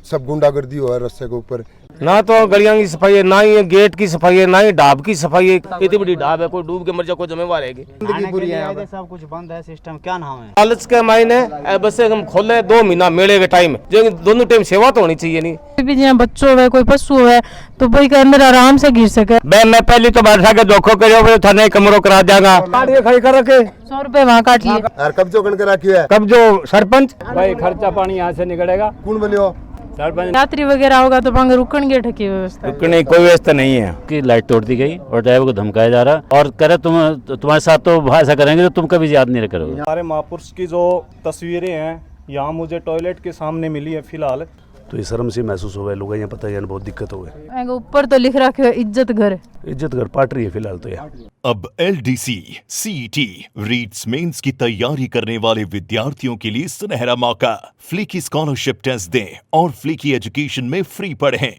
सब गुंडागर्दी हुआ है रास्ते के ऊपर। ना तो गलियां की सफाई है, ना ही गेट की सफाई है, ना ही ढाब की सफाई है। इतनी बड़ी ढाब है, कोई डूब के मर जाए कोई जिम्मेवार है? जिंदगी पूरी है, सब कुछ बंद है सिस्टम। क्या नाम है? लालच के मायने बस हम खोले 2 महीना मेले के टाइम, जो दोनों टाइम सेवा तो होनी चाहिए। नहीं भी जहाँ बच्चों है कोई पशु है तो भाई के अंदर आराम से गिर सके। मैं पहले तो बादशाह के धोखो करो थाने कमरों करा जाएगा, खड़ी कर रखे 100 रुपए वहाँ काट लिए। कब्जो कन के रखी है, कब जो सरपंच भाई खर्चा पानी यहाँ से निकलेगा। कौन बनियो यात्री वगैरह होगा तो वहाँ रुकने की ठकी व्यवस्था, रुकने की कोई व्यवस्था नहीं है। की लाइट तोड़ दी गई और ड्राइवर को धमकाया जा रहा और कह रहे तुम्हारे साथ तो ऐसा करेंगे तो तुम कभी याद नहीं करोगे। हमारे महापुरुष की जो तस्वीरें हैं यहाँ मुझे टॉयलेट के सामने मिली है फिलहाल, तो ये शर्म से महसूस हो गया लोग, यहाँ पता है बहुत दिक्कत हो गई। ऊपर तो लिख रखे इज्जत घर, इज्जत घर पाट रही है फिलहाल तो यार। अब LDC, CET, रीट्स मेंस की तैयारी करने वाले विद्यार्थियों के लिए सुनहरा मौका। फ्लीकी स्कॉलरशिप टेस्ट दें और फ्लीकी एजुकेशन में फ्री पढ़ें।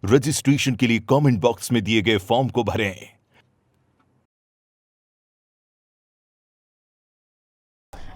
रजिस्ट्रेशन के लिए कमेंट बॉक्स में दिए गए फॉर्म को भरें।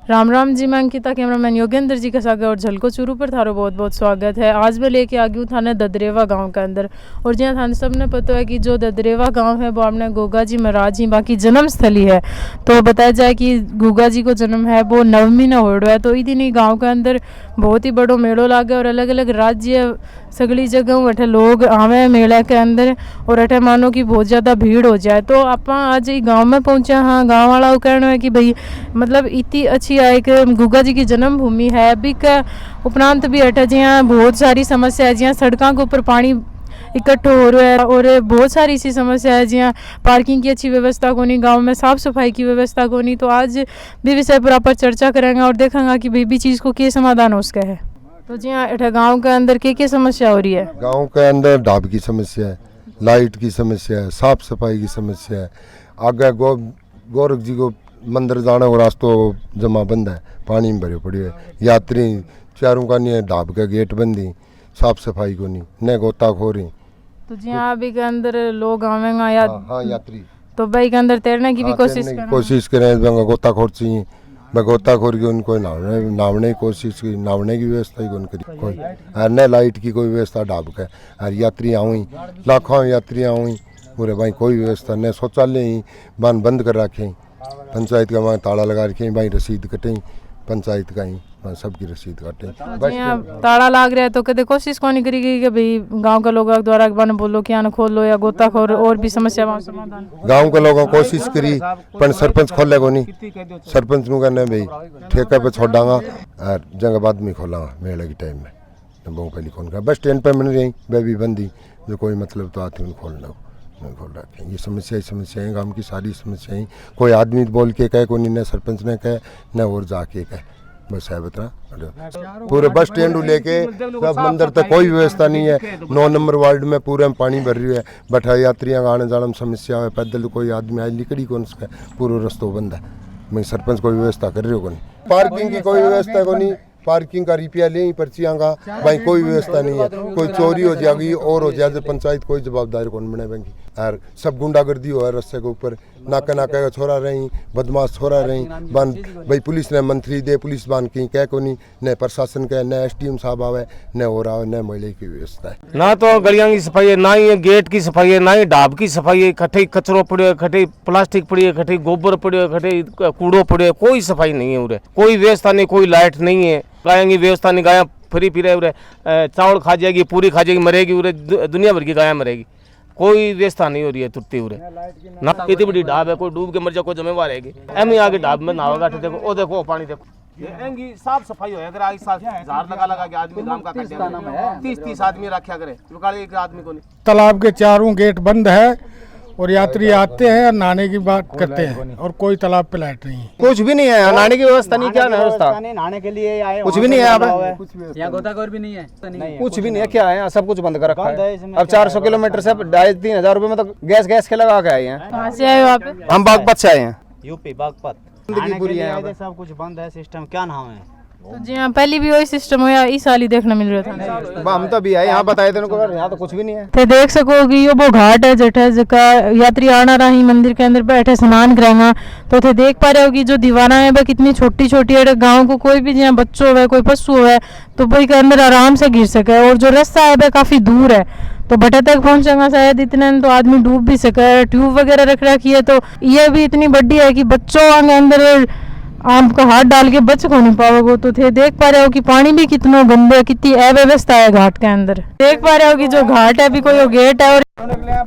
राम राम जी। मैं अंकिता, कैमरामैन योगेंद्र जी के साथ और झलको चूरू पर थारो बहुत बहुत स्वागत है। आज मैं लेके आ गई हूँ थाने ददरेवा गांव के अंदर, और जहाँ थाने सबने पता है कि जो ददरेवा गांव है वो अपने गोगा जी महाराज जी बाकी जन्म स्थली है। तो बताया जाए कि गोगा जी को जन्म है वो 9वीं न हो रहा है। तो इधर ही गाँव के अंदर बहुत ही बड़ो मेलो लागे और अलग अलग राज्य सगली जगह अठे लोग आवे मेले के अंदर, और अठे मानो कि बहुत ज़्यादा भीड़ हो जाए। तो आप आज गांव में पहुंचे। हाँ, गांव वाला वो कहना है कि भाई मतलब इतनी अच्छी एक गुगा जी की जन्मभूमि है। अभी का उपरांत भी अठे जहाँ बहुत सारी समस्या है, जहाँ सड़कों के ऊपर पानी इकट्ठो हो रहा है और बहुत सारी ऐसी समस्या है, जहाँ पार्किंग की अच्छी व्यवस्था को नहीं, गाँव में साफ़ सफाई की व्यवस्था को नहीं। तो आज भी विषय पर चर्चा करेंगे और देखेंगे कि भाई भी चीज़ को क्या समाधान हो उसका है। तो जी हाँ, अठे गाँव के अंदर क्या समस्या हो रही है? गांव के अंदर ढाब की समस्या है, लाइट की समस्या है, साफ सफाई की समस्या है। आगे गोरख जी को मंदिर जाने को रास्ता जमा बंद है, पानी में भरे पड़े है। यात्री चारों का नहीं है, ढाब का गेट बंदी, साफ सफाई को नहीं, न गोताखोरी। तो जी हाँ, अभी के अंदर लोग आवेंगे या हाँ यात्री, तो भाई के अंदर तैरने की भी कोशिश करें। गोताखोर चाहिए, मैं गोताखोर की उनको नावने की कोशिश की, नावने की व्यवस्था ही करी कोई, और न लाइट की कोई व्यवस्था ढाब का। और यात्री आऊँ लाखों यात्री आऊँ पूरे भाई, कोई व्यवस्था न। शौचालय ही बंद कर रखें, पंचायत का वहाँ ताला लगा रखे भाई, रसीद कटें पंचायत का ही, सबकी रसीद काटें। ताला लाग रहा है तो कदे कोशिश कौन करी गई कि भाई गांव के लोगों द्वारा बन बोलो कि आना खोल लो या गोताखोर और भी समस्या समाधान? गांव के लोगों कोशिश करी पर सरपंच खोले को नहीं। सरपंच नु कहने भाई ठेके पे छोड़ांगा और जगह बाद में खोलांगा मेले के टाइम में। बहु पहले खोल का बस स्टैंड पे मिल रही बेबी बंदी, जो कोई मतलब तो आती खोलना नहीं खोल रखे। ये समस्याएं गांव की सारी समस्याएं कोई आदमी बोल के कहे, कोई न सरपंच ने कहे न और जाके कहे, बस है बता। पूरे बस स्टैंड लेके सब मंदिर तक कोई व्यवस्था नहीं है। 9 नंबर वार्ड में पूरे में पानी भर रही है, बैठा यात्रियों का आने जाने में समस्या है। पैदल कोई आदमी आई लिकड़ी कौन सा पूरा रास्ता बंद है। मैं सरपंच कोई व्यवस्था कर रही हो नहीं, पार्किंग की कोई व्यवस्था को नहीं, पार्किंग का रुपया ले पर्चियाँ का भाई कोई व्यवस्था नहीं है। कोई चोरी हो जाएगी और हो जाए पंचायत कोई जवाबदारी कौन बने बनेगी। और सब गुंडागर्दी हो है रास्ते के ऊपर, नाका नाका का छोरा रही, बदमाश छोरा रही बन भाई। पुलिस ने मंत्री दे पुलिस बान की कह को नहीं, न प्रशासन कह, न SDM साहब आवे, न हो रहा है, न महिला की व्यवस्था है। ना तो गलियां की सफाई है, ना ही गेट की सफाई है, ना ही ढाब की सफाई है। खटे कचरो पड़े है, खटे प्लास्टिक पड़ी है, खटे गोबर पड़े है, खटे कूड़ो पड़े है, कोई सफाई नहीं है उरे, कोई व्यवस्था नहीं, कोई लाइट नहीं है। गायों की व्यवस्था नहीं, गायें फ्री फिरे उरे, चावल खा जाएगी, पूरी खा जाएगी, मरेगी उरे, दुनिया भर की गायें मरेगी, कोई व्यवस्था नहीं हो रही है तुरती उरे ना। इतनी बड़ी ढाब है, कोई डूब के मर जाए कोई जिम्मेवार है? एम आगे ढाब में नहाओगा, देखो ओ देखो पानी देखो, ये साफ सफाई हो अगर आगे साथ झाड़ लगा के आदमी काम का 30 आदमी रखा करे, एक आदमी को नहीं। तालाब के चारों गेट बंद है और यात्री आते हैं और नहाने की बात करते हैं, और कोई तालाब पे लाइट नहीं है, कुछ भी नहीं है, नहाने की व्यवस्था नहीं। क्या व्यवस्था? नहाने के लिए आए, कुछ भी नहीं है यहाँ गोताखोर भी नहीं है, कुछ भी नहीं है। क्या है? सब कुछ बंद कर रखा है। अब 400 किलोमीटर से 2,500-3,000 रुपए में तो गैस के लगा के आए हैं। कहाँ से आए हो आप? हम बागपत से आए हैं, यूपी बागपत। जिंदगी पूरी है, सब कुछ बंद है सिस्टम। क्या नाम है? तो जी हाँ, पहले भी वही सिस्टम हो या इस साल ही देखने मिल रहा था। हम तो भी आए यहाँ बताए थे उनको, यहाँ तो कुछ भी नहीं है। थे देख सको कि ये वो घाट है जठे जका यात्री आना रही मंदिर के अंदर बैठे स्नान करेंगे, तो थे देख पा रहे हो कि जो दीवाना है वह कितनी छोटी छोटी है। गाँव को कोई भी जहाँ बच्चों है कोई पशु है तो वही के अंदर आराम से गिर सके, और जो रास्ता है वह काफ़ी दूर है तो भटे तक पहुंचेगा शायद इतने तो आदमी डूब भी सके। ट्यूब वगैरह रख रखी है तो ये भी इतनी बड़ी है कि बच्चों के अंदर आपका हाथ डाल के बच को नहीं पाओगे। तो थे देख पा रहे हो कि पानी भी कितना गंदा, कितनी अव्यवस्था है घाट के अंदर। देख पा रहे हो कि जो घाट है भी कोई गेट है, और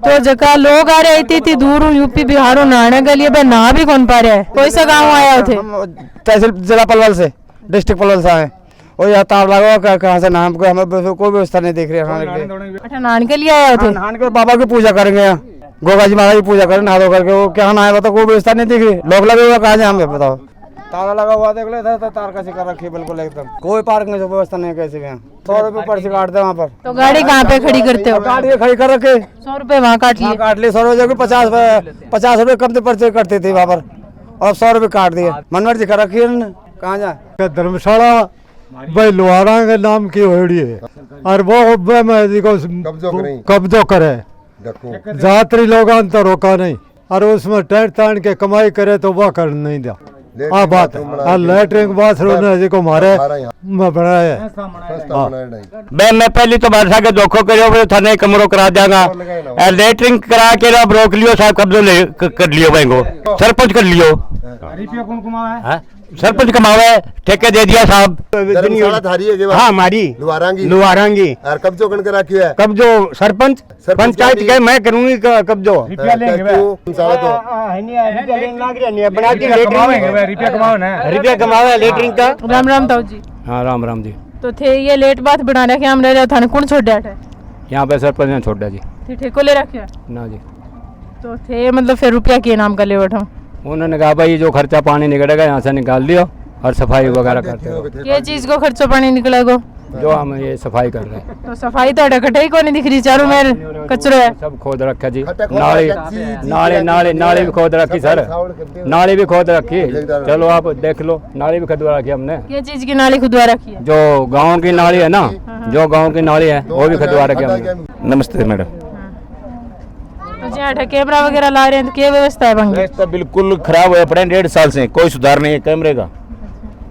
तो जगह लोग आ रहे इतनी दूर यूपी बिहारों नहाने के लिए वह नहा भी कौन पा रहे हैं। कोई सा गाँव आया थे? तहसील जिला पलवल से, डिस्ट्रिक्ट पलवल से आए, और यहाँ तार लगा कहाँ से नाम को हमें कोई व्यवस्था नहीं देख रहे हैं। अच्छा, नहाने के लिए आए थे? नहाने के बाबा की पूजा करेंगे यहाँ, गोगा जी महाराज की पूजा करें नहा धो करके, वो क्या नहाए बताओ, कोई व्यवस्था नहीं दिख रही। लोग लगे हुए कहाँ जाए हमें बताओ, ताला लगा हुआ देख ले, तार का शिकार रखी बिल्कुल एकदम, कोई पार्किंग की व्यवस्था नहीं कैसे भी। 100 रुपये पर्ची काटते हैं वहाँ पर। तो गाड़ी कहाँ पे खड़ी करते हो? गाड़ी खड़ी कर रखे, 100 रुपये वहाँ काट लिए। 100 रुपये 50 रुपये कम से पर्ची कटती थी वहाँ पर, और 100 रुपये काट दिए। मनमर्जी कर रखी है, कहाँ जाए। धर्मशाला भाई लोहारा के नाम की होड़ी है, और वो कब्जो करे, यात्री लोग अंतर रोका नहीं, और उसमें टेंट तान के कमाई करे तो वह कर नहीं दिया। हाँ बात है, लैट्रिन बाथरूम है जिसको हमारे में बनाया है। मैं पहली तो बादशाह के धोखो करो थाने कमरों करा जागा, लेटरिंग करा के अब रोक लियो साहब, कब्जो कर लियो बैंक, सरपंच कर लियो, सरपंच कमावे, ठेके दे दिया साहब। हाँ हमारी लुहारांगी और कब्जो कन करा क्यों है? कब्जो सरपंच पंचायत के मैं करूंगी कब्जो। रुपया कमावे लेटरिंग का। राम राम ताऊ जी। हाँ राम राम जी। तो थे ये लेट बात बना रखे हम रह थाने कौन छोड़ दिया थे? यहाँ पे सरपंच ने छोड़ दिया जी। थे ठेको ले रखे ना जी। तो थे मतलब फिर रुपया के नाम का ले बैठा? उन्होंने कहा भाई जो खर्चा पानी निकलेगा यहाँ से निकाल दियो और सफाई वगैरह करते हो। ये चीज को खर्चा पानी निकलेगा जो हम ये सफाई कर रहे हैं। तो सफाई तो अटकटे ही को नहीं दिख रही, चारों में कचरो है, सब खोद रखा जी। नाली भी खोद रखी सर, नाली भी खोद रखी। चलो आप देख लो, नाली भी खुदवा रखी हमने। ये चीज की नाली खुदवा रखी है? जो गाँव की नाली है ना, जो गाँव की नाली है वो भी खुदवा रखी हमने। नमस्ते मैडम। तो जी कैमरा वगैरह ला रहे हैं तो क्या व्यवस्था है? व्यवस्था बिल्कुल खराब है पड़े, 1.5 साल से कोई सुधार नहीं है कैमरे का।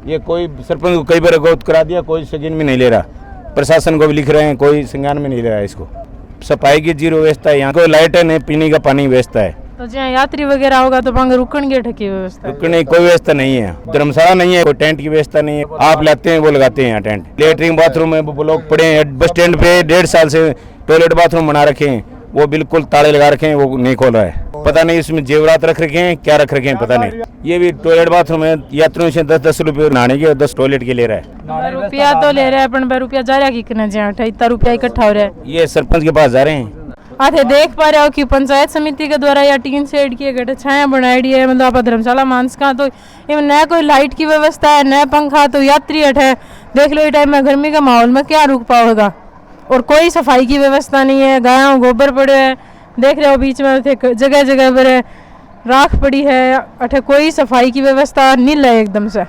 ये कोई सरपंच को कई बार गौत करा दिया, कोई संज्ञान में नहीं ले रहा। प्रशासन को भी लिख रहे हैं, कोई संज्ञान में नहीं ले रहा है इसको। सफाई की जीरो व्यवस्था है, यहाँ कोई लाइट है नहीं, पीने का पानी व्यवस्था है। तो जहाँ यात्री वगैरह होगा तो वहाँ रुकने की ठकी व्यवस्था? रुकने की कोई व्यवस्था नहीं है, धर्मशाला नहीं है, कोई टेंट की व्यवस्था नहीं है। आप लाते हैं वो लगाते हैं यहाँ टेंट। लेटरिन बाथरूम है वो लोग पड़े हैं बस स्टैंड पे, 1.5 साल से टॉयलेट बाथरूम बना रखे हैं, वो बिल्कुल ताले लगा रखे हैं, वो नहीं खोल रहा है। पता नहीं इसमें जेवरात रख रखे हैं, क्या रख रखे हैं पता नहीं। ये भी टॉयलेट बाथरूम है, यात्रियों से 10-10 रुपये नहाने के और 10 टॉयलेट के ले रहा है। रुपया तो ले रहा है अपन रुपया जा रहा है कि इतना रुपया इकट्ठा हो रहा है? ये सरपंच के पास जा रहे हैं। आते देख पा रहे हो कि पंचायत समिति के द्वारा या टीन शेड की गठे छाया बनाई है, मतलब आप धर्मशाला मानस का तो न कोई लाइट की व्यवस्था है न पंखा, तो यात्री हटे देख लो इस टाइम में गर्मी के माहौल में क्या रुक पाओगा। और कोई सफाई की व्यवस्था नहीं है, गायों गोबर पड़े है, देख रहे हो बीच में जगह जगह पर राख पड़ी है, अठे कोई सफाई की व्यवस्था नील है एकदम से।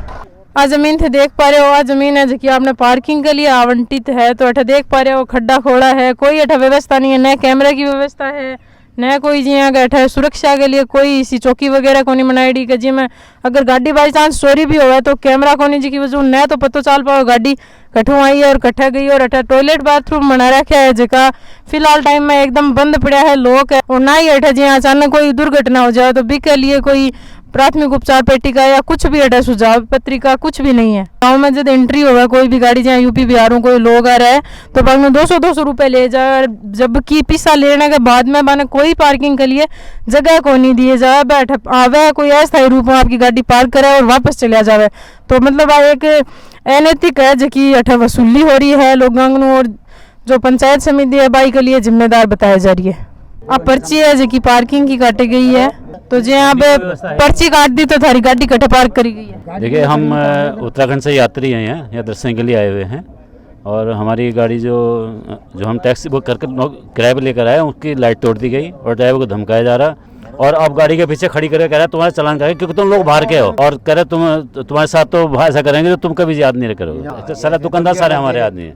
आ जमीन थे देख पा रहे हो, आ जमीन है जो कि आपने पार्किंग के लिए आवंटित है, तो अठे देख पा रहे हो खड्डा खोड़ा है, कोई अठे व्यवस्था नहीं है, न कैमरे की व्यवस्था है न कोई जी अठे सुरक्षा के लिए कोई इसी चौकी वगैरह को नहीं बनाई कि जी में अगर गाड़ी बाई चांस चोरी भी हो तो कैमरा को नहीं जी की वजह न तो पता चल पाओ गाड़ी कठू आई है और कट्ठा गई। और अठे टॉयलेट बाथरूम बना रखा है जगह फिलहाल टाइम में एकदम बंद पड़ा है, लोग है, और ना ही अठे जी अचानक कोई दुर्घटना हो जाए तो बी के लिए कोई प्राथमिक उपचार पेटिका या कुछ भी अटै सुझाव पत्रिका कुछ भी नहीं है। गाँव में जब एंट्री होगा कोई भी गाड़ी जहाँ यूपी बिहारों कोई लोग आ रहा है तो बाद में 200-200 रुपये ले जाए, जबकि पिसा लेने के बाद में बाने कोई पार्किंग के लिए जगह को नहीं दिए जाए, बैठ आवे कोई अस्थायी रूप में आपकी गाड़ी पार्क करे और वापस चलिया जावे। तो मतलब एक अनैतिक है जो कि अठा वसूली हो रही है लोगों को, और जो पंचायत समिति है बाई के लिए जिम्मेदार बताया जा रही है। अब पर्ची है जो कि पार्किंग की काटी गई है, तो जो यहाँ पे पर्ची काट दी तो थारी गाड़ी कटे पार्क करी गई है। देखिए हम उत्तराखंड से यात्री हैं यहाँ दर्शन के लिए आए हुए हैं, और हमारी गाड़ी जो हम टैक्सी बुक करके किराए पर लेकर आए उसकी लाइट तोड़ दी गई और ड्राइवर को धमकाया जा रहा। और अब गाड़ी के पीछे खड़ी करके कह रहा है तुम्हारा चालान करेंगे क्योंकि तुम लोग बाहर के हो, और कह रहे तुम्हारे साथ तो ऐसा करेंगे तो तुम कभी याद नहीं करोगे। तो सारे दुकानदार सारे हमारे आदमी हैं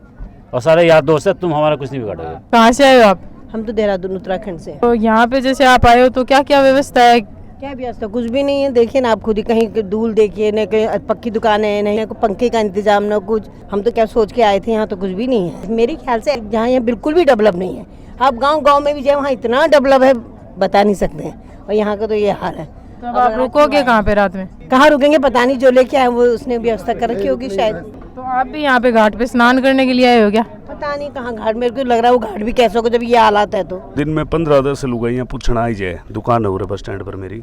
और सारे यार दोस्त है, तुम हमारा कुछ नहीं बिगाड़ोगे। कहाँ से आए हो आप? हम तो देहरादून उत्तराखंड से। तो यहाँ पे जैसे आप आए हो तो क्या क्या व्यवस्था है? क्या व्यवस्था? कुछ भी नहीं है, देखिए ना आप खुद ही, कहीं धूल देखिए, न कहीं पक्की दुकानें हैं, नहीं कोई पंखे का इंतजाम, न कुछ। हम तो क्या सोच के आए थे, यहाँ तो कुछ भी नहीं है। मेरे ख्याल से जहाँ यहाँ बिल्कुल भी डेवलप नहीं है। आप गांव में भी जाए, वहाँ इतना डेवलप है बता नहीं सकते हैं, और यहाँ का तो ये हाल है। तो अब आप रुकोगे कहाँ पे रात में? कहाँ रुकेंगे पता नहीं, जो लेके आए वो उसने व्यवस्था कर रखी होगी शायद। तो आप भी यहाँ पे घाट पे स्नान करने के लिए आए हो क्या? पता नहीं कहाँ घाट, मेरे को लग रहा है वो घाट भी कैसे होगा जब ये हालात है। तो दिन में 15-10 लोग यहाँ पूछना आई जाए, दुकान हो रही बस स्टैंड पर मेरी,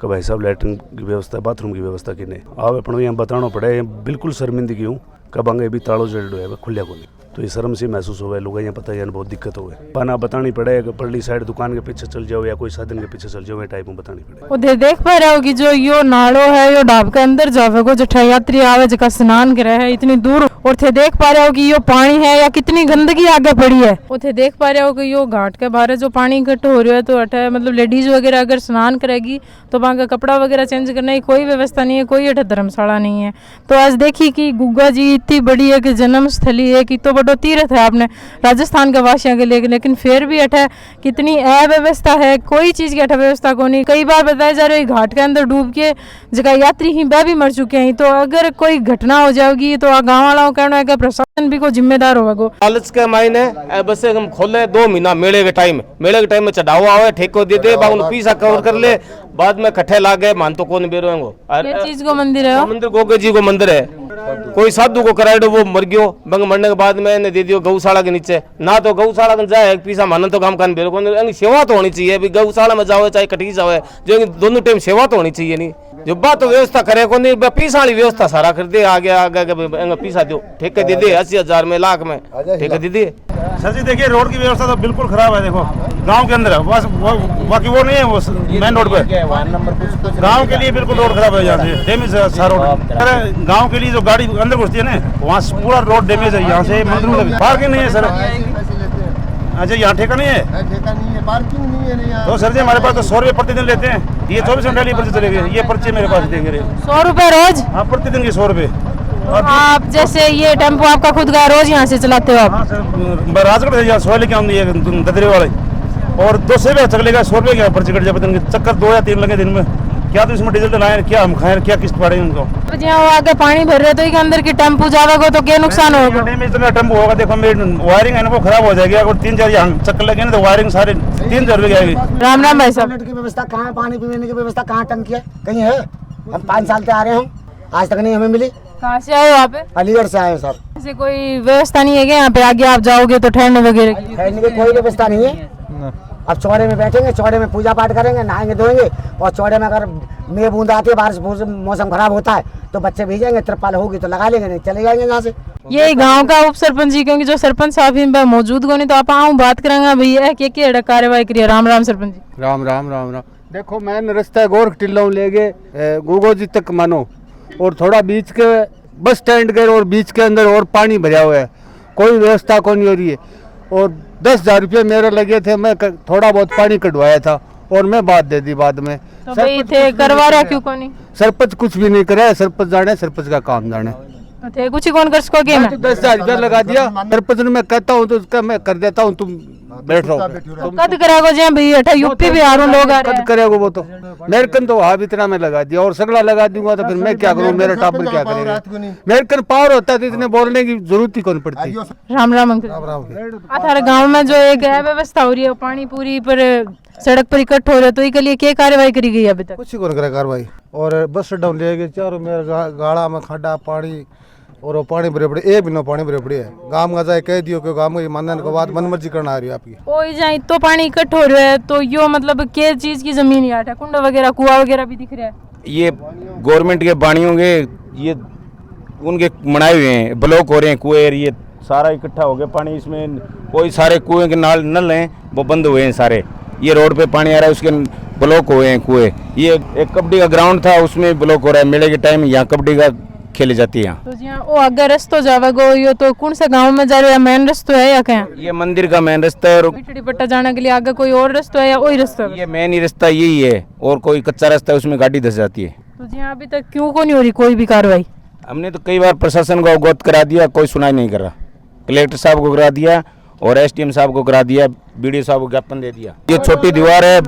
कि भाई साहब लैट्रिन की व्यवस्था, बाथरूम की व्यवस्था कि नहीं। आप अपने यहाँ बताना पड़े, बिल्कुल शर्मिंदगी हूँ, कब आगे भी ताड़ो जड़ है खुलिया को नहीं, तो ये शर्म से महसूस हो गया। लोग यहाँ पता है बहुत दिक्कत हो गई, पाना बतानी पड़े कि परली साइड दुकान के पीछे चल जाओ या कोई साधन के पीछे चल जाओ, ये टाइप में बतानी पड़े। वो देख पा रहे हो कि जो यो नालो है यो ढाब के अंदर जावेगो, जो यात्री आवे जका स्नान करे है इतनी दूर, और थे देख पा रहे हो कि यो पानी है या कितनी गंदगी आगे पड़ी है। वो थे देख पा रहे हो कि यो घाट के बाहर जो पानी इकट्ठा हो रहा है, तो अठे मतलब लेडीज वगैरह अगर स्नान करेगी तो वहाँ का कपड़ा वगैरह चेंज करने की कोई व्यवस्था नहीं है, कोई अठे धर्मशाला नहीं है। तो आज देखी कि गुग्गा जी इतनी बड़ी है कि जन्म स्थली है कि तो बड़ो तीर्थ है आपने राजस्थान के वासियों के लिए, लेकिन फिर भी अठे कितनी अव्यवस्था है, कोई चीज़ की अठे व्यवस्था को नहीं। कई बार बताया जा रहा है घाट के अंदर डूब के जगह यात्री ही वह भी मर चुके हैं। तो अगर कोई घटना हो जाएगी तो गाँव वालों का कहना है कि प्रशासन भी को जिम्मेदार होगा। लालच के मायने बस हम खोले 2 महीना मेले के टाइम में चढ़ावा आवे, ठेको दे दे, पीसा कवर कर ले, बाद में कट्ठे ला गए, मान तो कौन बेरोएंगो। किस चीज को मंदिर है? मंदिर गोगे जी को मंदिर है, कोई साधु को कराए वो मर गयो, बंग मरने के बाद में दे दियो गौशाला के नीचे, ना तो गौशाला में जाए पीसा मानन तो काम कान बेरो को सेवा तो होनी चाहिए, भी गौशाला में जाओ चाहे कटी जाओ, जो दोनों टाइम सेवा तो होनी चाहिए। नहीं जो बात तो व्यवस्था करे को नहीं, पीसा वाली व्यवस्था सारा कर दे, आगे आगे पीसा दो, ठेके दे दे 80,000 में, लाख में ठेके दे दे। सर जी देखिए रोड की व्यवस्था तो बिल्कुल खराब है, देखो गांव के अंदर है बस, बाकी वो नहीं है, वो मेन रोड पे गांव के लिए बिल्कुल रोड खराब है, यहाँ से डैमेज है सारा रोड। अरे गांव के लिए जो गाड़ी अंदर घुसती है ना, वहाँ पूरा रोड डैमेज है, यहाँ से मंदिर में पार्किंग नहीं है सर। अच्छा यहाँ ठेका नहीं है, पार्किंग नहीं है। तो सर जी हमारे पास तो 100 रुपये प्रतिदिन लेते हैं, ये 24 घंटे पर्ची चलेगी, ये पर्ची मेरे पास देंगे 100 रुपये रोज? हाँ प्रतिदिन की 100 रुपये। आप जैसे ये टेम्पो आपका खुद का रोज यहाँ से चलाते हो आप? हाँ सर राजगढ़ से सोए लेके आऊँगी ददरे वाले, और 200 रुपये चलेगा, 100 रुपये क्या पर्ची कट जाए, पता नहीं चक्कर 2 या 3 लगे दिन में, क्या तो इसमें डीजल डलाए, क्या हम खाएं, क्या किस्त पड़ेगी उनको। जहाँ वो आगे पानी भर रहे तो एक अंदर की टेम्पो जाएगा तो क्या नुकसान होगा? इतना टेम्पो होगा, देखो मेरी वायरिंग है ना वो खराब हो जाएगी, अगर 3-4 यहाँ चक्कर लगे ना तो वायरिंग सारे 3,000 रुपये जाएगी। राम राम भाई साहब, की व्यवस्था कहाँ है? पानी पीने की व्यवस्था कहाँ? टंकी है कहीं है? हम 5 साल से आ रहे हैं, आज तक नहीं हमें मिली। कहाँ से आए हो आप? अलीगढ़ से आए हैं सर। ऐसे कोई व्यवस्था नहीं है क्या यहाँ पे? आगे आप जाओगे तो ठहरने वगैरह की? ठहरने की कोई व्यवस्था नहीं है। अब चौड़े में बैठेंगे, चौड़े में पूजा पाठ करेंगे, नहाएंगे धोएंगे, और चौड़े में अगर मेघ बूंद आती है, बारिश मौसम खराब होता है तो बच्चे भीजेंगे, तिरपाल होगी तो लगा लेंगे, नहीं चले जाएंगे यहाँ से। ये गांव का उप सरपंच जी, क्योंकि जो सरपंच साहब हैं मौजूद को नहीं, तो आप आऊँ बात करेंगे भैया क्या कार्रवाई करिए। राम राम सरपंच जी। राम राम राम राम। देखो मैंने रास्ता गोरख टिल्लों ले गए गुगो जी तक मानो, और थोड़ा बीच के बस स्टैंड के और बीच के अंदर और पानी भरा हुआ है, कोई व्यवस्था को नहीं हो रही है। और 10,000 रुपये मेरे लगे थे, मैं थोड़ा बहुत पानी कटवाया था और मैं बात दे दी बाद में। तो भाई थे करवा रहा क्यों को नहीं? सरपंच कुछ भी नहीं करे, सरपंच जाने, सरपंच का काम जाने, थे कुछ ही कौन कर सकोगे? 10,000 रुपया लगा दिया सरपंच ने, मैं कहता हूँ तो उसका मैं कर देता हूँ, तुम बैठ रहो। कद करेगो जी भैया? यूपी बिहार लोग आ रहे हैं। कद करेगो वो तो मेरे कन तो वहाँ इतना मैं लगा दिया, और सगड़ा लगा दूंगा तो फिर मैं क्या करूँ, मेरा टाबर क्या करेगा? मेरे कन पावर होता है तो इतने बोलने की जरूरत ही कौन पड़ती। राम राम अंकल। अठारह गाँव में जो एक अव्यवस्था हो रही है, पानी पूरी पर सड़क पर इकट्ठ हो रहे, तो इसके लिए क्या कार्रवाई करी गई अभी तक? कुछ ही कौन करे कार्रवाई। और बस डाउन ले गए चारों मेरे गाड़ा में खड्डा पानी, और वो पानी भरे पड़े, एक बिना पानी भरे पड़े है। गाँव का जाए कह दियो कि गाँव में मानने के बाद मनमर्जी करना आ रही है आपकी। ओ जाए तो पानी इकट्ठ हो रहा है, तो यो मतलब क्या चीज की जमीन यार है? कुंडा वगैरह कुआ वगैरह भी दिख रहा है। ये गवर्नमेंट के पानियों के ये उनके बनाए हुए हैं, ब्लॉक हो रहे हैं कुएं, ये सारा इकट्ठा हो गया पानी इसमें। कोई सारे कुएं के नल हैं वो बंद हुए हैं सारे, ये रोड पे पानी आ रहा है उसके ब्लॉक हुए हैं कुएं। ये एक कबड्डी का ग्राउंड था उसमें ब्लॉक हो रहा है, मेले के टाइम यहाँ कबड्डी का खेले जाती है यहाँ। तो जी हाँ, वो आगे रास्ता जावेगो यो तो कौन सा गांव में जा रहे हो, मेन रास्ता है या क्या? ये मंदिर का मेन रास्ता है और बिठड़ी पट्टा जाने के लिए आगे कोई और रास्ता है या वही रास्ता है? ये मेन ही रास्ता यही है, और कोई कच्चा रास्ता है उसमें गाड़ी धस जाती है। तो जी हाँ, अभी तक क्यों को नहीं हो रही कोई भी कार्रवाई? हमने तो कई बार प्रशासन को अवगत करा दिया, कोई सुनाई नहीं कर रहा। कलेक्टर साहब को करा दिया और एसडीएम साहब को करा दिया, बीडीओ साहब को ज्ञापन दे दिया। ये छोटी दीवार है,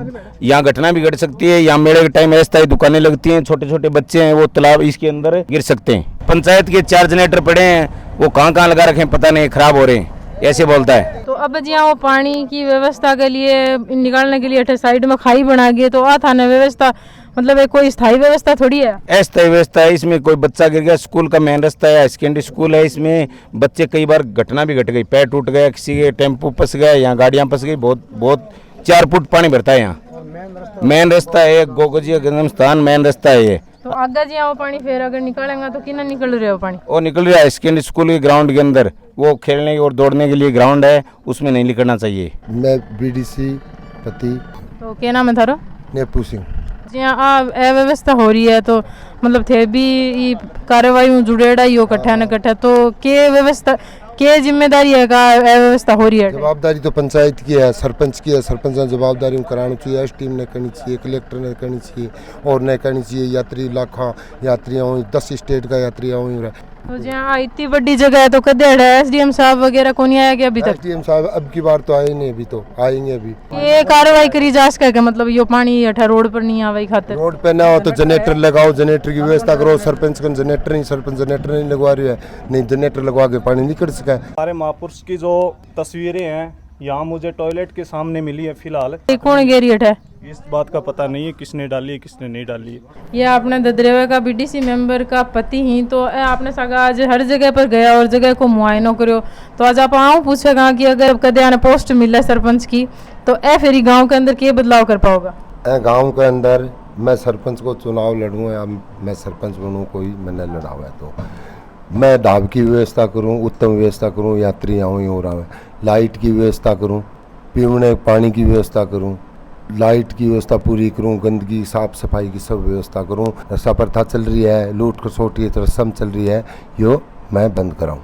यहाँ घटना भी घट सकती है। यहाँ मेले के टाइम ऐसा ही दुकानें लगती हैं, छोटे छोटे बच्चे हैं, वो तालाब इसके अंदर गिर सकते हैं। पंचायत के 4 जनरेटर पड़े हैं, वो कहाँ लगा रखे हैं पता नहीं, खराब हो रहे हैं, ऐसे बोलता है। तो अब जी हाँ, वो पानी की व्यवस्था के लिए निकालने के लिए साइड में खाई बना गई, तो आ था ना व्यवस्था, मतलब एक कोई स्थायी व्यवस्था थोड़ी है। अस्थायी व्यवस्था है, इसमें कोई बच्चा गिर गया, स्कूल का मेन रास्ता है, सेकेंडरी स्कूल है, इसमें बच्चे कई बार घटना भी घट गई, पैर टूट गया, किसी के टेम्पो फंस गया, यहाँ गाड़ियाँ फंस गई, बहुत 4 फुट पानी भरता है यहाँ। मेन रास्ता है, गोगो जी का जन्म स्थान मेन रास्ता है ये। तो आगे जी हाँ, वो पानी फिर अगर निकालेंगे तो कितना निकल रहा है वो पानी? वो निकल रहा है सेकेंडरी स्कूल के ग्राउंड के अंदर, वो खेलने और दौड़ने के लिए ग्राउंड है, उसमें नहीं निकलना चाहिए। मैं बीडीसी पति। तो क्या नाम है थारो? नेपू सिंह। जी हाँ, अव्यवस्था हो रही है, तो मतलब थे भी कार्रवाई जुड़ेड़ा ही हो कट्ठा न कट्ठा, तो के व्यवस्था के जिम्मेदारी है का अव्यवस्था हो रही है? जवाबदारी तो पंचायत की है, सरपंच की है, सरपंच ने जवाबदारी करानी चाहिए, एस टीम ने करनी चाहिए, कलेक्टर ने करनी चाहिए और नहीं करनी चाहिए। यात्री लाखों यात्रियाँ हुई, 10 स्टेट का यात्रियाँ हुई। तो जी हाँ, इतनी बड़ी जगह है तो कदे एसडीएम साहब वगैरह को नहीं आया क्या अभी तक? एसडीएम साहब अब की बार तो आए नहीं, अभी तो आएंगे। अभी ये कार्रवाई करी जा सके क्या, मतलब यो पानी अठा रोड पर नहीं आवे खातिर? रोड पे ना हो तो जनरेटर लगाओ, जनरेटर की व्यवस्था करो। सरपंच का जनरेटर नहीं, सरपंच जनरेटर नहीं लगवा रही है, नहीं जनरेटर लगवा के पानी निकल सका। हमारे महापुरुष की जो तस्वीरें हैं यहाँ मुझे टॉयलेट के सामने मिली है फिलहाल। कौन गेरियट है इस बात का पता नहीं है किसने डाली है किसने नहीं डाली है। ये आपने ददरेवा का बीडीसी मेंबर का पति ही तो आपने सगा आज हर जगह पर गया और जगह को मुआयना करो, तो आज आप आऊँ पूछेगा कि अगर कदे आने पोस्ट मिले सरपंच की तो फिर गांव के अंदर क्या बदलाव कर पाओगा? गांव के अंदर मैं सरपंच को चुनाव लड़ूँ या मैं सरपंच बनूँ, कोई मैंने लड़ा हुआ है तो मैं ढाब की व्यवस्था करूँ, उत्तम व्यवस्था करूँ, यात्री यहाँ ही हो रहा है, लाइट की व्यवस्था करूँ, पीने पानी की व्यवस्था करूँ, लाइट की व्यवस्था पूरी करूँ, गंदगी साफ सफाई की सब व्यवस्था करूँ। रस्सा प्रथा चल रही है, लूट खसोट की रस्म चल रही है, यो मैं बंद कराऊँ।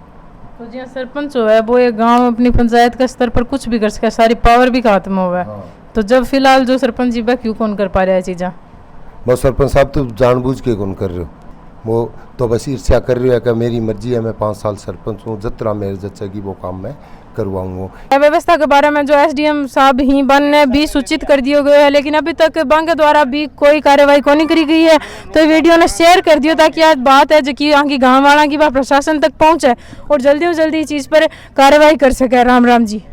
तो जी सरपंच हो है वो ये गांव अपनी पंचायत का स्तर पर कुछ भी कर सके, सारी पावर भी खत्म हुआ है। तो जब फिलहाल जो सरपंच जी क्यों कौन कर पा रहा है चीज़ा? वो सरपंच साहब तो जानबूझ के कौन कर रहे हो, वो तो बस ईर्ष्या कर रही है कि मेरी मर्जी है, मैं 5 साल सरपंच हूँ, जितना मेरे जचेगी वो काम मैं करवाऊंगा। व्यवस्था के बारे में जो एसडीएम साहब ही बन ने भी सूचित कर दिया गया है, लेकिन अभी तक बंग द्वारा भी कोई कार्रवाई को नहीं करी गई है। तो वीडियो ने शेयर कर दिया ताकि आज बात है जो कि यहाँ की गाँव वाला की बात प्रशासन तक पहुँचे और जल्दी से जल्दी चीज़ पर कार्रवाई कर सके। राम राम जी।